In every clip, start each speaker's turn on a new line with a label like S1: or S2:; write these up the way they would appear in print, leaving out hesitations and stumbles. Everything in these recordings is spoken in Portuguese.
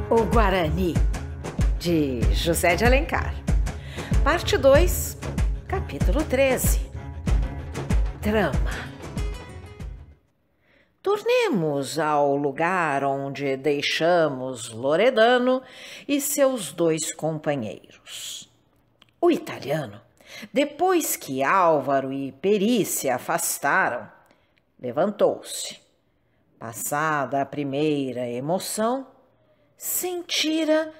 S1: O Guarani, de José de Alencar. Parte 2, capítulo 13. Trama. Tornemos ao lugar onde deixamos Loredano e seus dois companheiros. O italiano, depois que Álvaro e Peri se afastaram, levantou-se. Passada a primeira emoção, sentira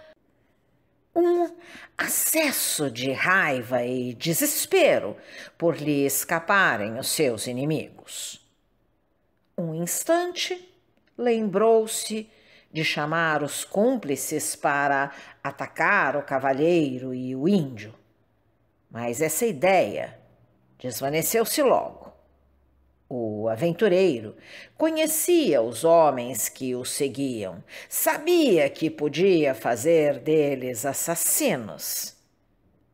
S1: um acesso de raiva e desespero por lhe escaparem os seus inimigos. Um instante, lembrou-se de chamar os cúmplices para atacar o cavalheiro e o índio, mas essa ideia desvaneceu-se logo. O aventureiro conhecia os homens que o seguiam, sabia que podia fazer deles assassinos,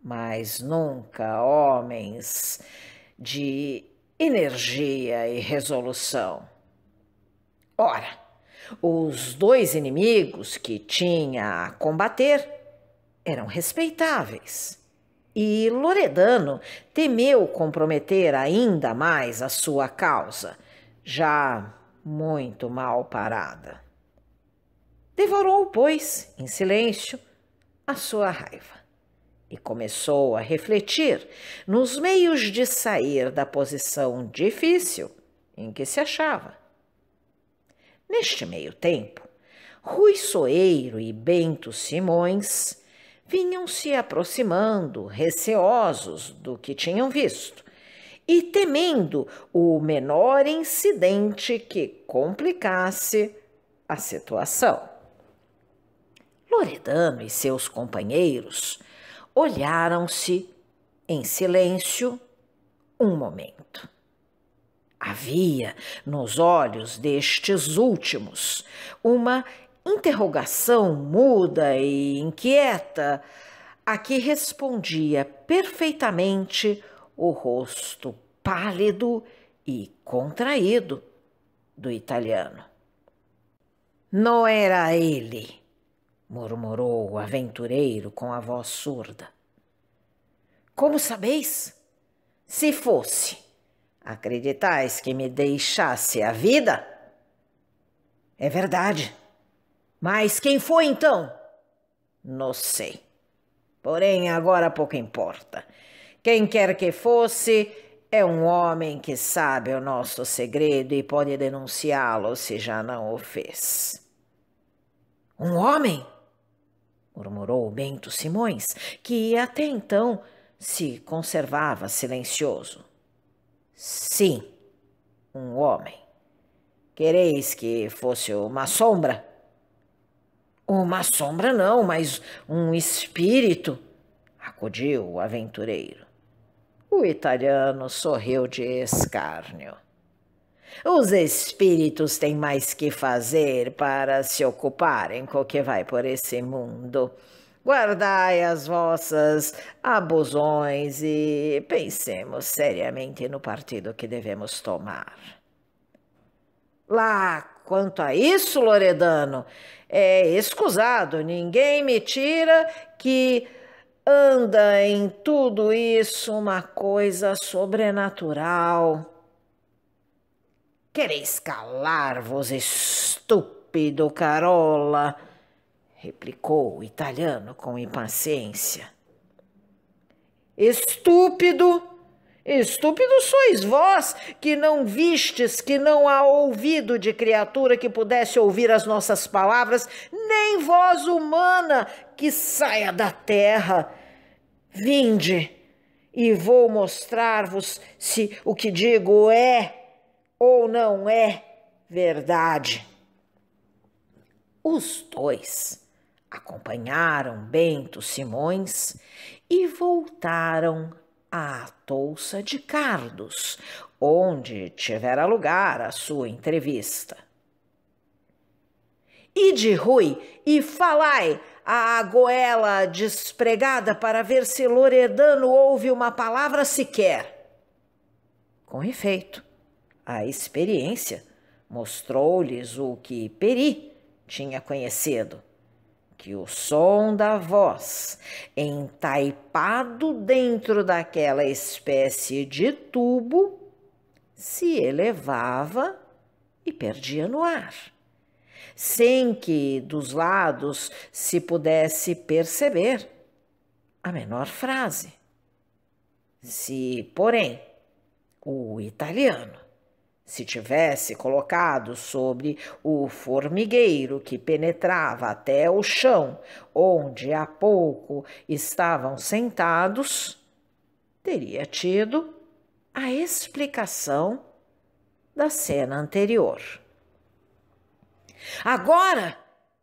S1: mas nunca homens de energia e resolução. Ora, os dois inimigos que tinha a combater eram respeitáveis. E Loredano temeu comprometer ainda mais a sua causa, já muito mal parada. Devorou, pois, em silêncio, a sua raiva e começou a refletir nos meios de sair da posição difícil em que se achava. Neste meio tempo, Rui Soeiro e Bento Simões vinham se aproximando, receosos do que tinham visto e temendo o menor incidente que complicasse a situação. Loredano e seus companheiros olharam-se em silêncio um momento. Havia nos olhos destes últimos uma interrogação muda e inquieta, a que respondia perfeitamente o rosto pálido e contraído do italiano. Não era ele, murmurou o aventureiro com a voz surda. Como sabeis? Se fosse, acreditais que me deixasse a vida? É verdade. Mas quem foi então? Não sei. Porém, agora pouco importa. Quem quer que fosse, é um homem que sabe o nosso segredo e pode denunciá-lo se já não o fez. Um homem? Murmurou Bento Simões, que até então se conservava silencioso. Sim, um homem. Quereis que fosse uma sombra? Uma sombra não, mas um espírito, acudiu o aventureiro. O italiano sorriu de escárnio. Os espíritos têm mais que fazer para se ocuparem com o que vai por esse mundo. Guardai as vossas abusões e pensemos seriamente no partido que devemos tomar. Lá, quanto a isso, Loredano, é escusado, ninguém me tira que anda em tudo isso uma coisa sobrenatural. Quereis calar-vos, estúpido Carola? Replicou o italiano com impaciência. Estúpido? Estúpido sois vós, que não vistes, que não há ouvido de criatura que pudesse ouvir as nossas palavras, nem voz humana que saia da terra. Vinde, e vou mostrar-vos se o que digo é ou não é verdade. Os dois acompanharam Bento Simões e voltaram à Touça de Cardos, onde tivera lugar a sua entrevista. Ide, Rui, e falai à goela despregada para ver se Loredano ouve uma palavra sequer. Com efeito, a experiência mostrou-lhes o que Peri tinha conhecido. que o som da voz, entaipado dentro daquela espécie de tubo, se elevava e perdia no ar, sem que dos lados se pudesse perceber a menor frase. Se, porém, o italiano se tivesse colocado sobre o formigueiro que penetrava até o chão, onde há pouco estavam sentados, teria tido a explicação da cena anterior. Agora,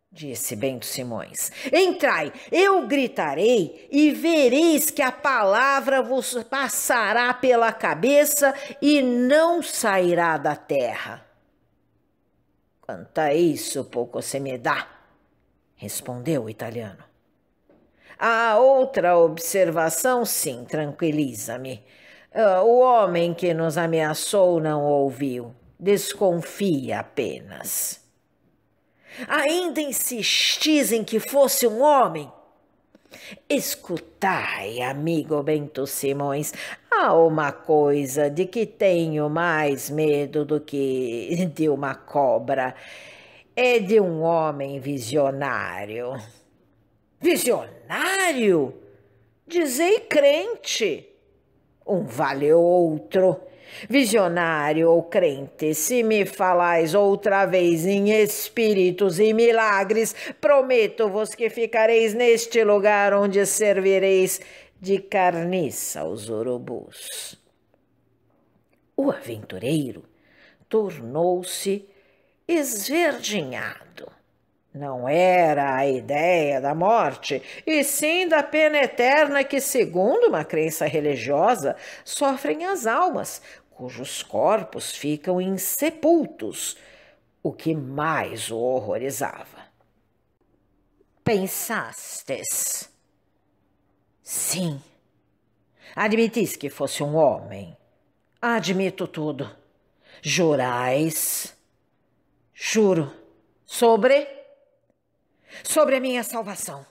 S1: disse Bento Simões, entrai, eu gritarei e vereis que a palavra vos passará pela cabeça e não sairá da terra. Quanto a isso, pouco se me dá, respondeu o italiano. A outra observação, sim, tranquiliza-me. O homem que nos ameaçou não ouviu, desconfia apenas. Ainda insistis em que fosse um homem? Escutai, amigo Bento Simões, há uma coisa de que tenho mais medo do que de uma cobra. É de um homem visionário. Visionário? Dizei crente. Um vale outro. Visionário ou crente, se me falais outra vez em espíritos e milagres, prometo-vos que ficareis neste lugar onde servireis de carniça aos urubus. O aventureiro tornou-se esverdinhado. Não era a ideia da morte, e sim da pena eterna que, segundo uma crença religiosa, sofrem as almas, cujos corpos ficam insepultos, o que mais o horrorizava. Pensastes? Sim. Admitis que fosse um homem? Admito tudo. Jurais? Juro. Sobre a minha salvação.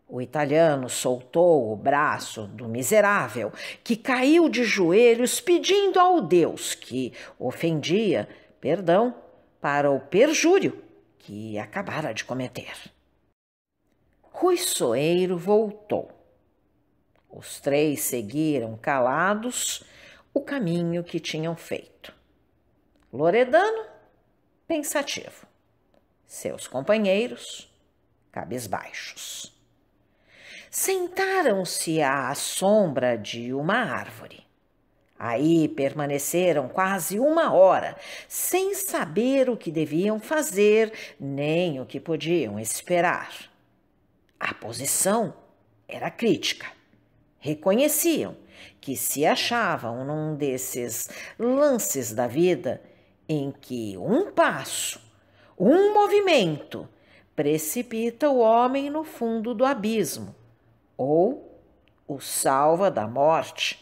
S1: O italiano soltou o braço do miserável, que caiu de joelhos pedindo ao Deus que ofendia perdão para o perjúrio que acabara de cometer. Rui Soeiro voltou. Os três seguiram calados o caminho que tinham feito. Loredano, pensativo. Seus companheiros, cabisbaixos. Sentaram-se à sombra de uma árvore. Aí permaneceram quase 1 hora, sem saber o que deviam fazer, nem o que podiam esperar. A posição era crítica. Reconheciam que se achavam num desses lances da vida em que um passo, um movimento precipita o homem no fundo do abismo ou o salva da morte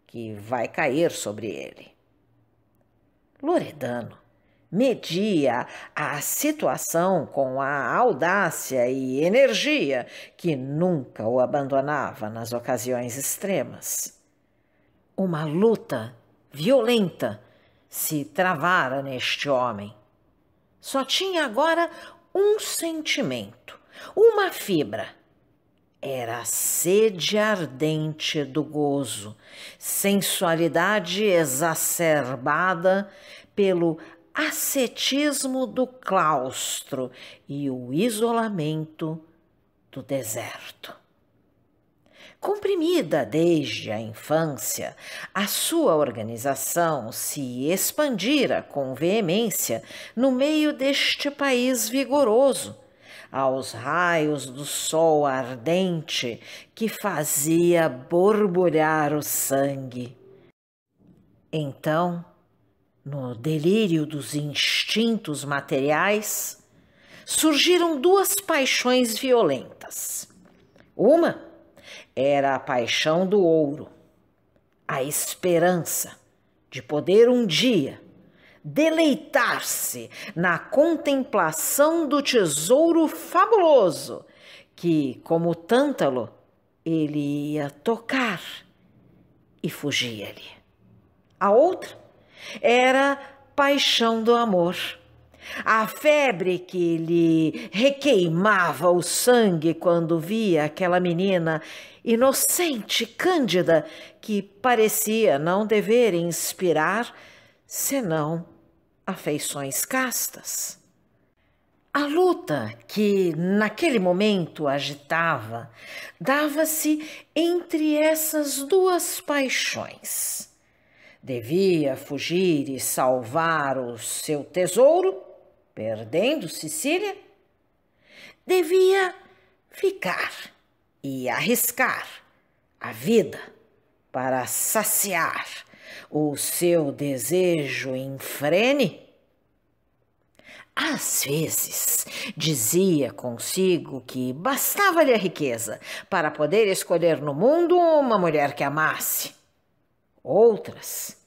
S1: que vai cair sobre ele. Loredano media a situação com a audácia e energia que nunca o abandonava nas ocasiões extremas. Uma luta violenta se travara neste homem. Só tinha agora um sentimento, uma fibra. Era a sede ardente do gozo, sensualidade exacerbada pelo ascetismo do claustro e o isolamento do deserto. Comprimida desde a infância, a sua organização se expandira com veemência no meio deste país vigoroso, aos raios do sol ardente que fazia borbulhar o sangue. Então, no delírio dos instintos materiais, surgiram 2 paixões violentas. Uma era a paixão do ouro, a esperança de poder um dia deleitar-se na contemplação do tesouro fabuloso que, como Tântalo, ele ia tocar e fugia-lhe. A outra era paixão do amor, a febre que lhe requeimava o sangue quando via aquela menina inocente, cândida, que parecia não dever inspirar senão afeições castas. A luta que naquele momento agitava dava-se entre essas duas paixões. Devia fugir e salvar o seu tesouro, perdendo Sicília. Devia ficar e arriscar a vida para saciar o seu desejo infrene. Às vezes, dizia consigo que bastava-lhe a riqueza para poder escolher no mundo uma mulher que amasse. Outras,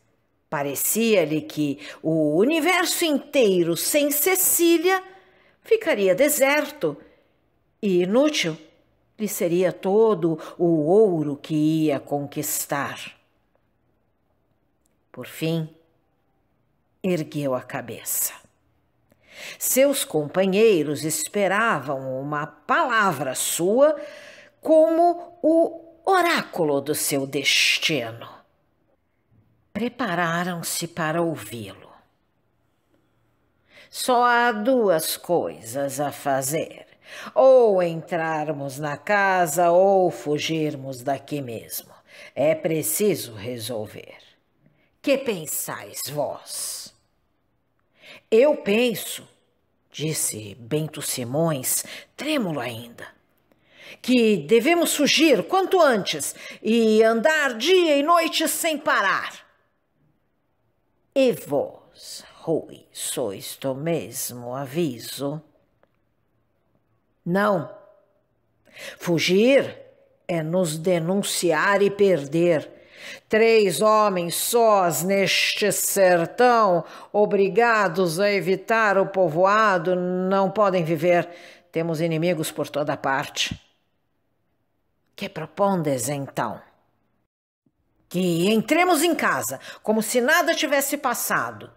S1: parecia-lhe que o universo inteiro sem Cecília ficaria deserto e inútil lhe seria todo o ouro que ia conquistar. Por fim, ergueu a cabeça. Seus companheiros esperavam uma palavra sua como o oráculo do seu destino. Prepararam-se para ouvi-lo. Só há duas coisas a fazer: ou entrarmos na casa ou fugirmos daqui mesmo. É preciso resolver. Que pensais vós? Eu penso, disse Bento Simões, trêmulo ainda, que devemos fugir quanto antes e andar dia e noite sem parar. E vós, Rui, sois do mesmo aviso? Não. Fugir é nos denunciar e perder. 3 homens sós neste sertão, obrigados a evitar o povoado, não podem viver. Temos inimigos por toda parte. Que propondes, então? Que entremos em casa, como se nada tivesse passado.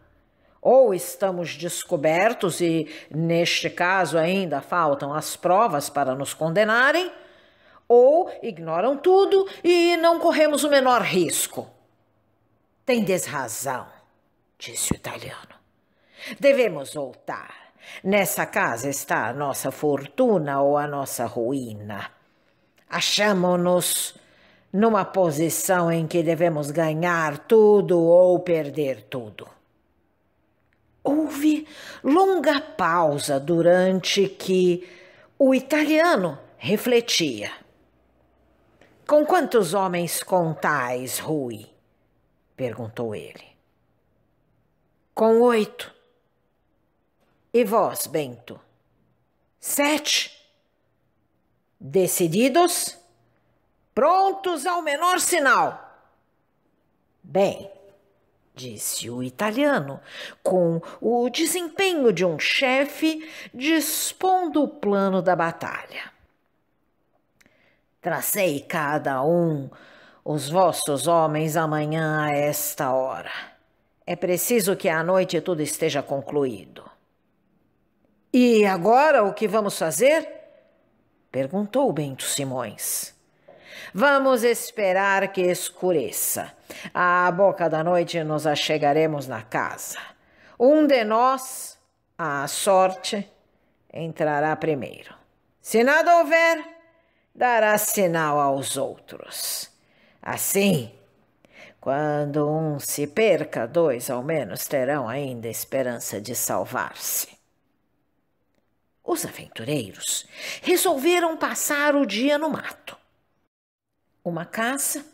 S1: Ou estamos descobertos e, neste caso, ainda faltam as provas para nos condenarem, ou ignoram tudo e não corremos o menor risco. Tendes razão, disse o italiano. Devemos voltar. Nessa casa está a nossa fortuna ou a nossa ruína. Achamo-nos numa posição em que devemos ganhar tudo ou perder tudo. Houve longa pausa durante que o italiano refletia. Com quantos homens contais, Rui? Perguntou ele. Com 8. E vós, Bento? 7. Decididos? Prontos ao menor sinal? Bem, disse o italiano, com o desempenho de um chefe dispondo o plano da batalha. Tracei cada um os vossos homens amanhã a esta hora. É preciso que à noite tudo esteja concluído. E agora o que vamos fazer? Perguntou Bento Simões. Vamos esperar que escureça. À boca da noite nos achegaremos na casa. Um de nós, à sorte, entrará primeiro. Se nada houver, dará sinal aos outros. Assim, quando um se perca, 2 ao menos terão ainda esperança de salvar-se. Os aventureiros resolveram passar o dia no mato. Uma caça,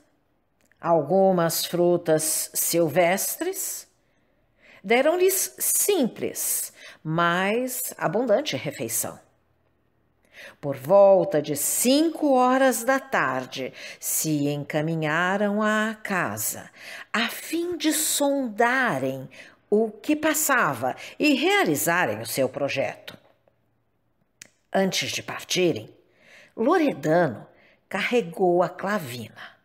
S1: algumas frutas silvestres, deram-lhes simples, mas abundante refeição. Por volta de 5 horas da tarde, se encaminharam à casa, a fim de sondarem o que passava e realizarem o seu projeto. Antes de partirem, Loredano carregou a clavina,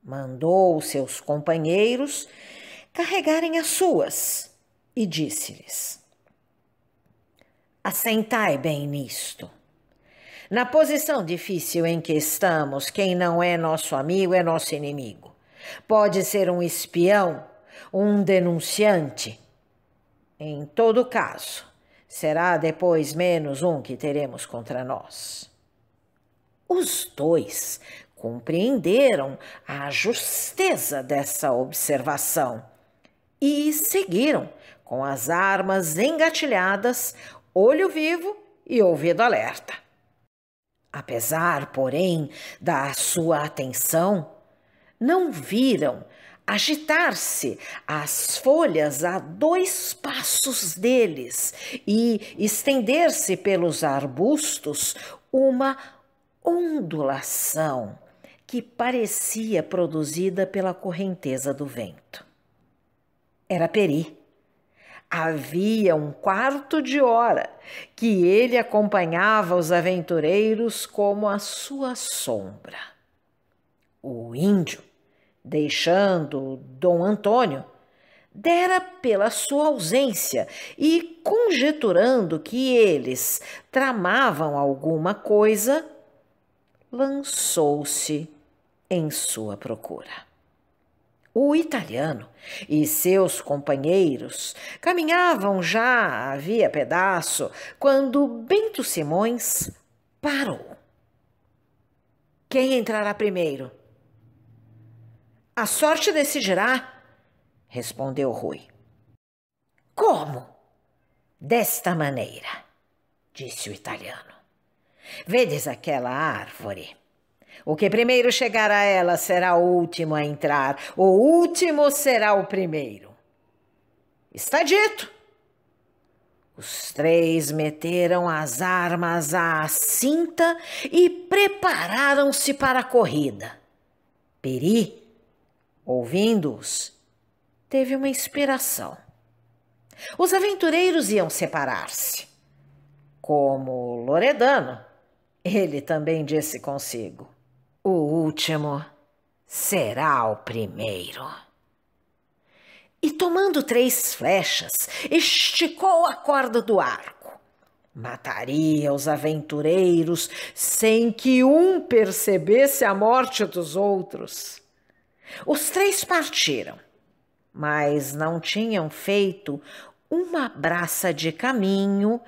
S1: mandou seus companheiros carregarem as suas e disse-lhes: assentai bem nisto. Na posição difícil em que estamos, quem não é nosso amigo é nosso inimigo. Pode ser um espião, um denunciante. Em todo caso, será depois menos um que teremos contra nós. Os dois compreenderam a justeza dessa observação e seguiram com as armas engatilhadas, olho vivo e ouvido alerta. Apesar, porém, da sua atenção, não viram agitar-se as folhas a 2 passos deles e estender-se pelos arbustos uma ondulação que parecia produzida pela correnteza do vento. Era Pery. Havia 1/4 de hora que ele acompanhava os aventureiros como a sua sombra. O índio, deixando Dom Antônio, dera pela sua ausência e, conjeturando que eles tramavam alguma coisa, lançou-se em sua procura. O italiano e seus companheiros caminhavam já havia pedaço quando Bento Simões parou. Quem entrará primeiro? A sorte decidirá, respondeu Rui. Como? Desta maneira, disse o italiano. Vedes aquela árvore? O que primeiro chegar a ela será o último a entrar, o último será o primeiro. Está dito. Os 3 meteram as armas à cinta e prepararam-se para a corrida. Pery, ouvindo-os, teve uma inspiração. Os aventureiros iam separar-se. Como Loredano, ele também disse consigo: o último será o primeiro. E tomando 3 flechas, esticou a corda do arco. Mataria os aventureiros sem que um percebesse a morte dos outros. Os 3 partiram, mas não tinham feito uma braça de caminho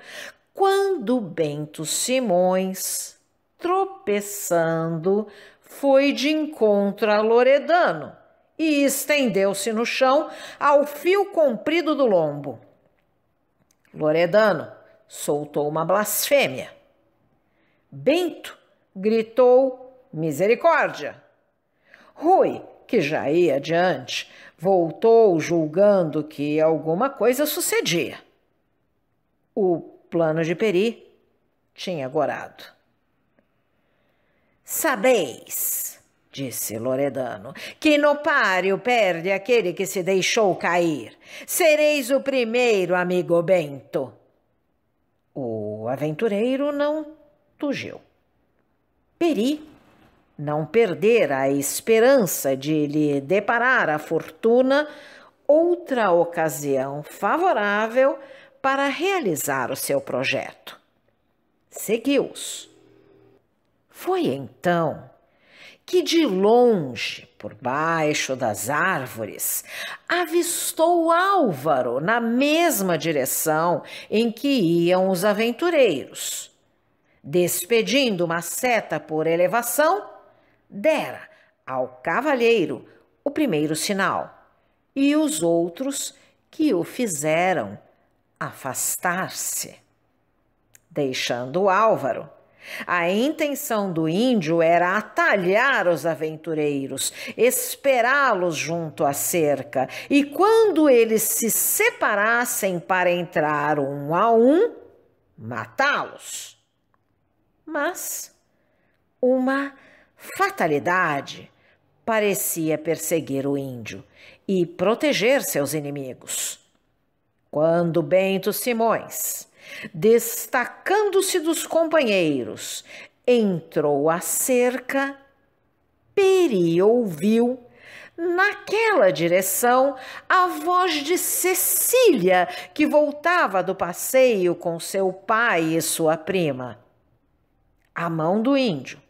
S1: quando Bento Simões, tropeçando, foi de encontro a Loredano e estendeu-se no chão ao fio comprido do lombo. Loredano soltou uma blasfêmia. Bento gritou misericórdia. Rui, que já ia adiante, voltou julgando que alguma coisa sucedia. O plano de Pery tinha gorado. Sabeis, disse Loredano, que no páreo perde aquele que se deixou cair. Sereis o primeiro, amigo Bento. O aventureiro não tugiu. Pery não perdera a esperança de lhe deparar a fortuna outra ocasião favorável para realizar o seu projeto. Seguiu-os. Foi então que de longe, por baixo das árvores, avistou Álvaro na mesma direção em que iam os aventureiros. Despedindo uma seta por elevação, dera ao cavalheiro o primeiro sinal e os outros que o fizeram afastar-se. Deixando Álvaro, a intenção do índio era atalhar os aventureiros, esperá-los junto à cerca e, quando eles se separassem para entrar um a um, matá-los. Mas uma fatalidade parecia perseguir o índio e proteger seus inimigos. Quando Bento Simões, destacando-se dos companheiros, entrou à cerca, Peri ouviu, naquela direção, a voz de Cecília, que voltava do passeio com seu pai e sua prima. A mão do índio,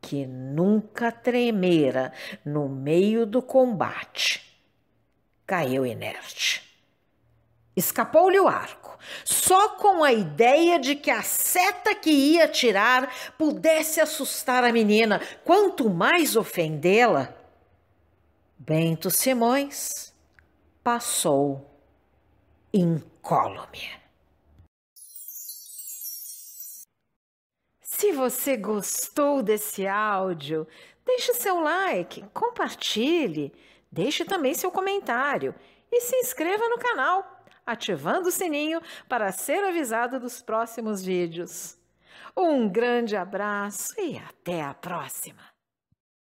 S1: que nunca tremera no meio do combate, caiu inerte. Escapou-lhe o arco, só com a ideia de que a seta que ia atirar pudesse assustar a menina, quanto mais ofendê-la. Bento Simões passou incólume. Se você gostou desse áudio, deixe seu like, compartilhe, deixe também seu comentário e se inscreva no canal, ativando o sininho para ser avisado dos próximos vídeos. Um grande abraço e até a próxima!